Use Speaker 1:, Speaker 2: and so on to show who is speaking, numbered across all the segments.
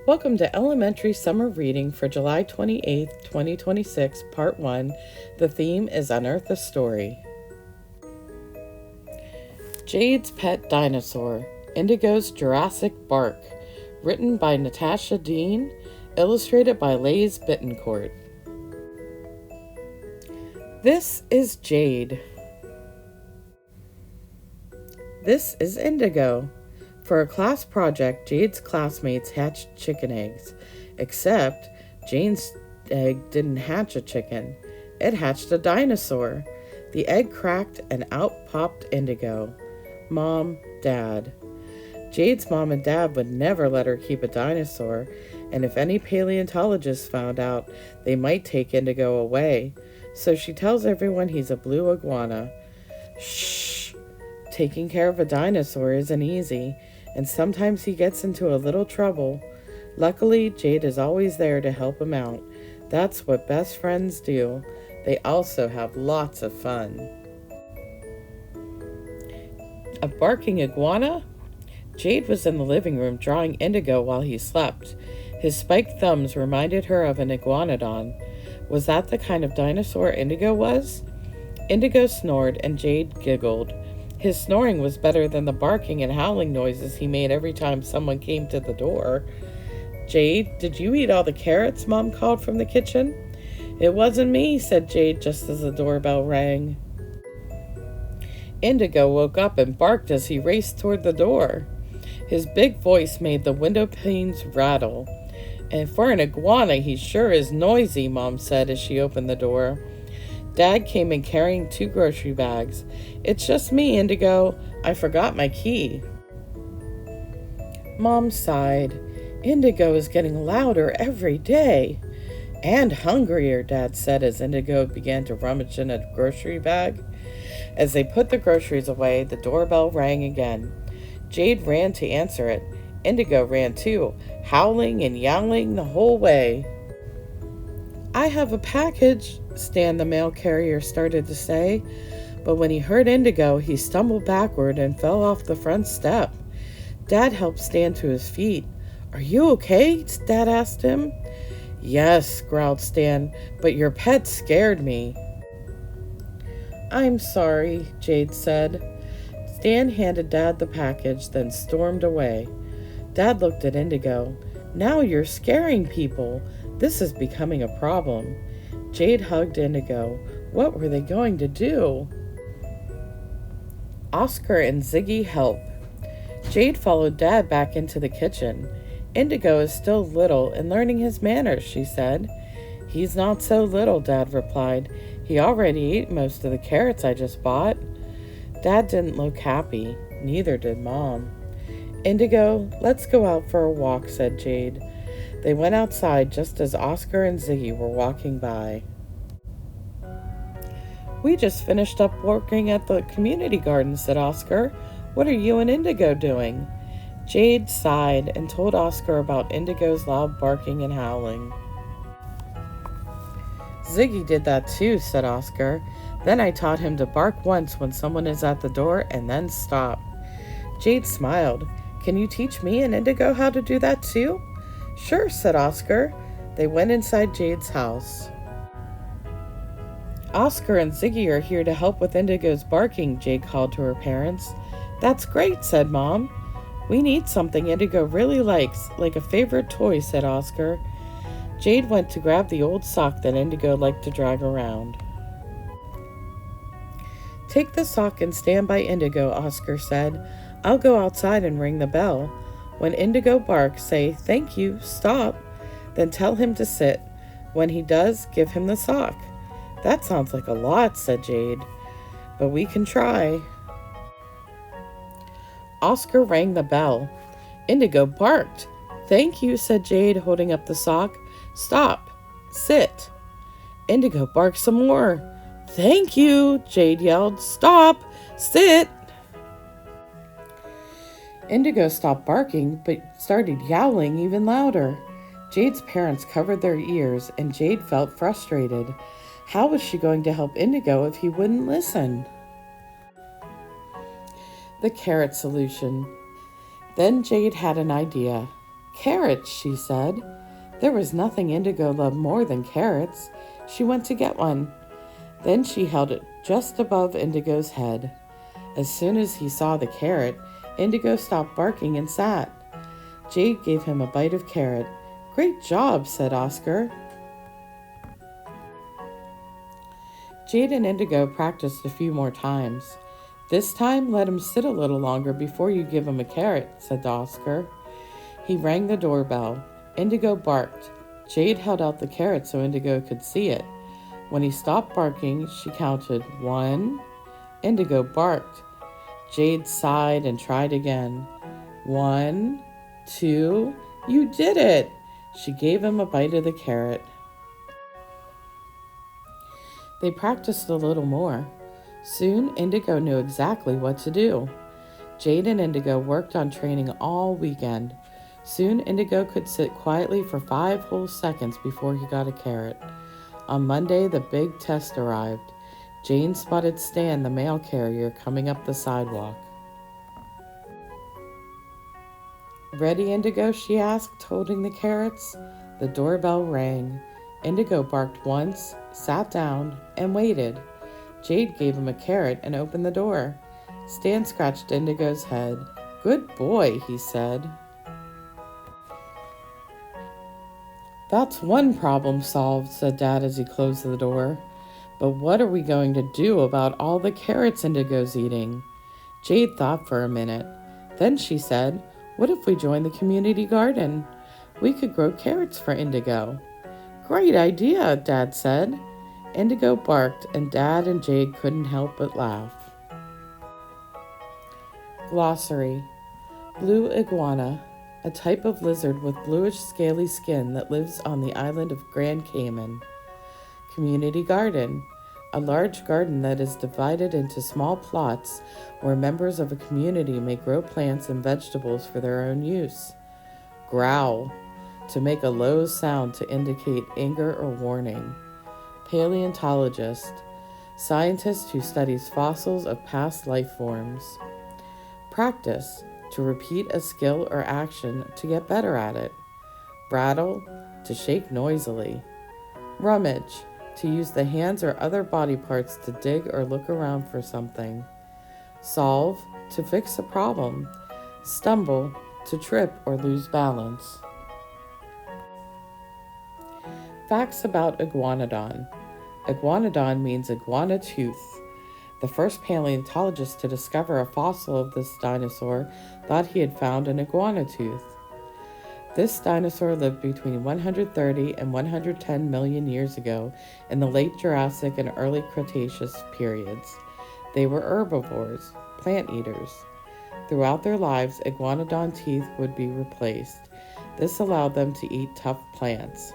Speaker 1: Welcome to Elementary Summer Reading for July 28th, 2026, Part 1. The theme is Unearth a Story. Jade's Pet Dinosaur, Indigo's Jurassic Bark, written by Natasha, Deen, illustrated by Lays Bittencourt. This is Jade. This is Indigo. For a class project, Jade's classmates hatched chicken eggs, except Jane's egg didn't hatch a chicken. It hatched a dinosaur. The egg cracked and out popped Indigo. Mom, Dad. Jade's mom and dad would never let her keep a dinosaur, and if any paleontologists found out, they might take Indigo away. So she tells everyone he's a blue iguana. Shh! Taking care of a dinosaur isn't easy, and sometimes he gets into a little trouble. Luckily, Jade is always there to help him out. That's what best friends do. They also have lots of fun. A barking iguana? Jade was in the living room drawing Indigo while he slept. His spiked thumbs reminded her of an iguanodon. Was that the kind of dinosaur Indigo was? Indigo snored and Jade giggled. His snoring was better than the barking and howling noises he made every time someone came to the door. Jade, did you eat all the carrots? Mom called from the kitchen. It wasn't me, said Jade just as the doorbell rang. Indigo woke up and barked as he raced toward the door. His big voice made the window panes rattle. And for an iguana, he sure is noisy, Mom said as she opened the door. Dad came in carrying 2 grocery bags. It's just me, Indigo. I forgot my key. Mom sighed. Indigo is getting louder every day. And hungrier, Dad said as Indigo began to rummage in a grocery bag. As they put the groceries away, the doorbell rang again. Jade ran to answer it. Indigo ran too, howling and yowling the whole way. I have a package, Stan the mail carrier started to say, but when he heard Indigo, he stumbled backward and fell off the front step. Dad helped Stan to his feet. Are you okay? Dad asked him. Yes, growled Stan, but your pet scared me. I'm sorry, Jade said. Stan handed Dad the package, then stormed away. Dad looked at Indigo. Now you're scaring people. This is becoming a problem. Jade hugged Indigo. What were they going to do? Oscar and Ziggy help. Jade followed Dad back into the kitchen. Indigo is still little and learning his manners, she said. He's not so little, Dad replied. He already ate most of the carrots I just bought. Dad didn't look happy. Neither did Mom. Indigo, let's go out for a walk, said Jade. They went outside just as Oscar and Ziggy were walking by. We just finished up working at the community garden, said Oscar. What are you and Indigo doing? Jade sighed and told Oscar about Indigo's loud barking and howling. Ziggy did that too, said Oscar. Then I taught him to bark once when someone is at the door and then stop. Jade smiled. Can you teach me and Indigo how to do that too? Sure, said Oscar. They went inside Jade's house. Oscar and Ziggy are here to help with Indigo's barking, Jade called to her parents. That's great, said Mom. We need something Indigo really likes, like a favorite toy, said Oscar. Jade went to grab the old sock that Indigo liked to drag around. Take the sock and stand by Indigo, Oscar said. I'll go outside and ring the bell. When Indigo barks, say, thank you, stop. Then tell him to sit. When he does, give him the sock. That sounds like a lot, said Jade. But we can try. Oscar rang the bell. Indigo barked. Thank you, said Jade, holding up the sock. Stop. Sit. Indigo barked some more. Thank you, Jade yelled. Stop. Sit. Indigo stopped barking, but started yowling even louder. Jade's parents covered their ears, and Jade felt frustrated. How was she going to help Indigo if he wouldn't listen? The carrot solution. Then Jade had an idea. Carrots, she said. There was nothing Indigo loved more than carrots. She went to get one. Then she held it just above Indigo's head. As soon as he saw the carrot, Indigo stopped barking and sat. Jade gave him a bite of carrot. Great job, said Oscar. Jade and Indigo practiced a few more times. This time, let him sit a little longer before you give him a carrot, said Oscar. He rang the doorbell. Indigo barked. Jade held out the carrot so Indigo could see it. When he stopped barking, she counted 1. Indigo barked. Jade sighed and tried again. 1, 2, you did it! She gave him a bite of the carrot. They practiced a little more. Soon, Indigo knew exactly what to do. Jade and Indigo worked on training all weekend. Soon, Indigo could sit quietly for 5 whole seconds before he got a carrot. On Monday, the big test arrived. Jane spotted Stan, the mail carrier, coming up the sidewalk. Ready, Indigo? She asked, holding the carrots. The doorbell rang. Indigo barked once, sat down, and waited. Jade gave him a carrot and opened the door. Stan scratched Indigo's head. Good boy, he said. That's one problem solved, said Dad as he closed the door. But what are we going to do about all the carrots Indigo's eating? Jade thought for a minute. Then she said, what if we join the community garden? We could grow carrots for Indigo. Great idea, Dad said. Indigo barked, and Dad and Jade couldn't help but laugh. Glossary. Blue iguana, a type of lizard with bluish scaly skin that lives on the island of Grand Cayman. Community garden, a large garden that is divided into small plots where members of a community may grow plants and vegetables for their own use. Growl, to make a low sound to indicate anger or warning. Paleontologist, scientist who studies fossils of past life forms. Practice, to repeat a skill or action to get better at it. Rattle, to shake noisily. Rummage, to use the hands or other body parts to dig or look around for something. Solve, to fix a problem. Stumble, to trip or lose balance. Facts about Iguanodon. Iguanodon means iguana tooth. The first paleontologist to discover a fossil of this dinosaur thought he had found an iguana tooth. This dinosaur lived between 130 and 110 million years ago in the late Jurassic and early Cretaceous periods. They were herbivores, plant eaters. Throughout their lives, iguanodon teeth would be replaced. This allowed them to eat tough plants.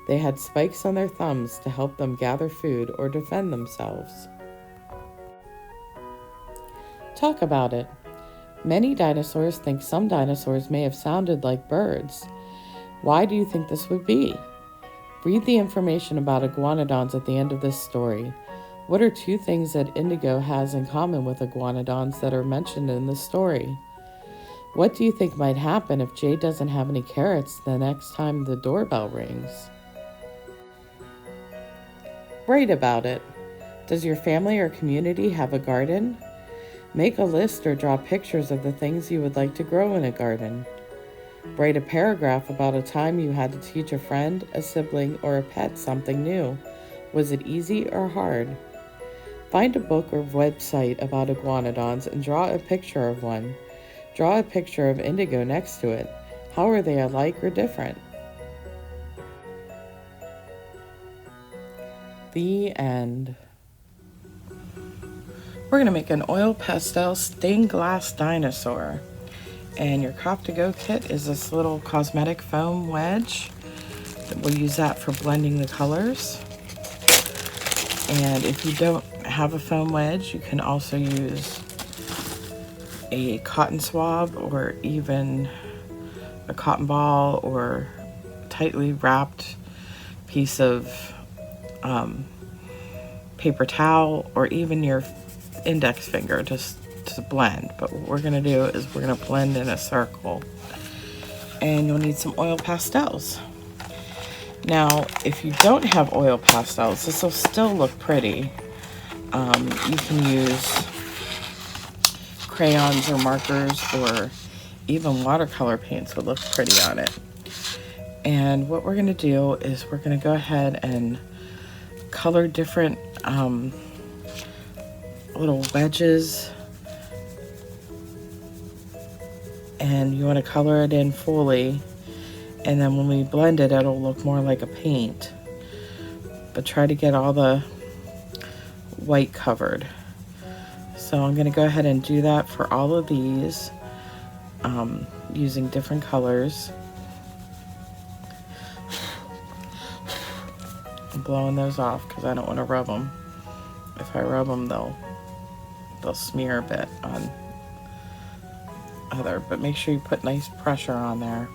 Speaker 1: They had spikes on their thumbs to help them gather food or defend themselves. Talk about it. Many dinosaurs think some dinosaurs may have sounded like birds. Why do you think this would be? Read the information about iguanodons at the end of this story. What are 2 things that Indigo has in common with iguanodons that are mentioned in the story? What do you think might happen if Jade doesn't have any carrots the next time the doorbell rings? Write about it. Does your family or community have a garden? Make a list or draw pictures of the things you would like to grow in a garden. Write a paragraph about a time you had to teach a friend, a sibling, or a pet something new. Was it easy or hard? Find a book or website about iguanodons and draw a picture of one. Draw a picture of Indigo next to it. How are they alike or different? The end. We're going to make an oil pastel stained glass dinosaur. And your Craft-to-Go kit is this little cosmetic foam wedge. We'll use that for blending the colors. And if you don't have a foam wedge, you can also use a cotton swab or even a cotton ball or tightly wrapped piece of paper towel or even your index finger just to blend. But what we're going to do is we're going to blend in a circle. And you'll need some oil pastels. Now, if you don't have oil pastels, this will still look pretty. You can use crayons or markers, or even watercolor paints would look pretty on it. And what we're going to do is we're going to go ahead and color different little wedges. And you want to color it in fully. And then when we blend it, it'll look more like a paint. But try to get all the white covered. So I'm going to go ahead and do that for all of these, using different colors. I'm blowing those off because I don't want to rub them. If I rub them, they'll smear a bit on other. But make sure you put nice pressure on there.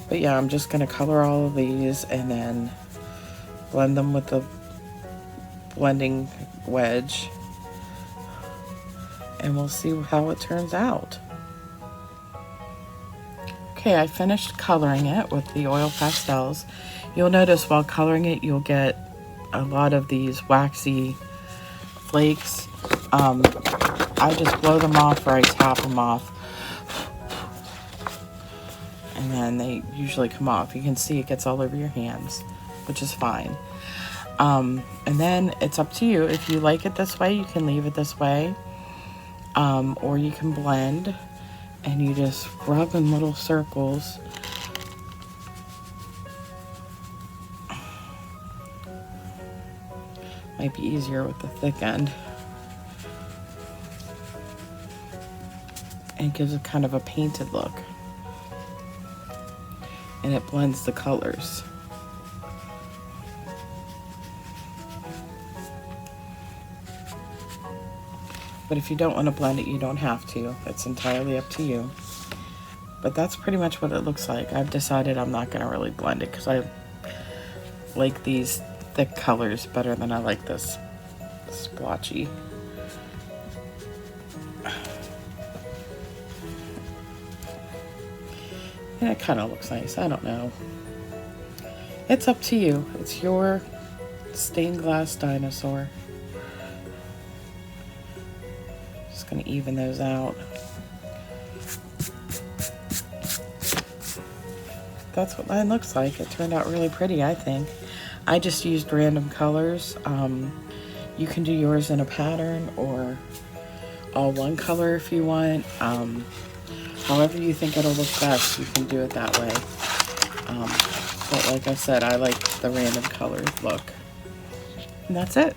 Speaker 1: But yeah, I'm just going to color all of these and then blend them with the blending wedge, and we'll see how it turns out. Okay, I finished coloring it with the oil pastels. You'll notice while coloring it, you'll get a lot of these waxy flakes. I just blow them off, or I tap them off, and then they usually come off. You can see it gets all over your hands, which is fine. And then it's up to you. If you like it this way, you can leave it this way, or you can blend and you just rub in little circles. Might be easier with the thick end. And it gives it kind of a painted look. And it blends the colors. But if you don't want to blend it, you don't have to. It's entirely up to you. But that's pretty much what it looks like. I've decided I'm not going to really blend it because I like these thick colors better than I like this splotchy. And it kind of looks nice. I don't know. It's up to you. It's your stained glass dinosaur. Just going to even those out. That's what mine looks like. It turned out really pretty, I think. I just used random colors. You can do yours in a pattern or all one color if you want. However you think it'll look best, you can do it that way. But like I said, I like the random color look. And that's it.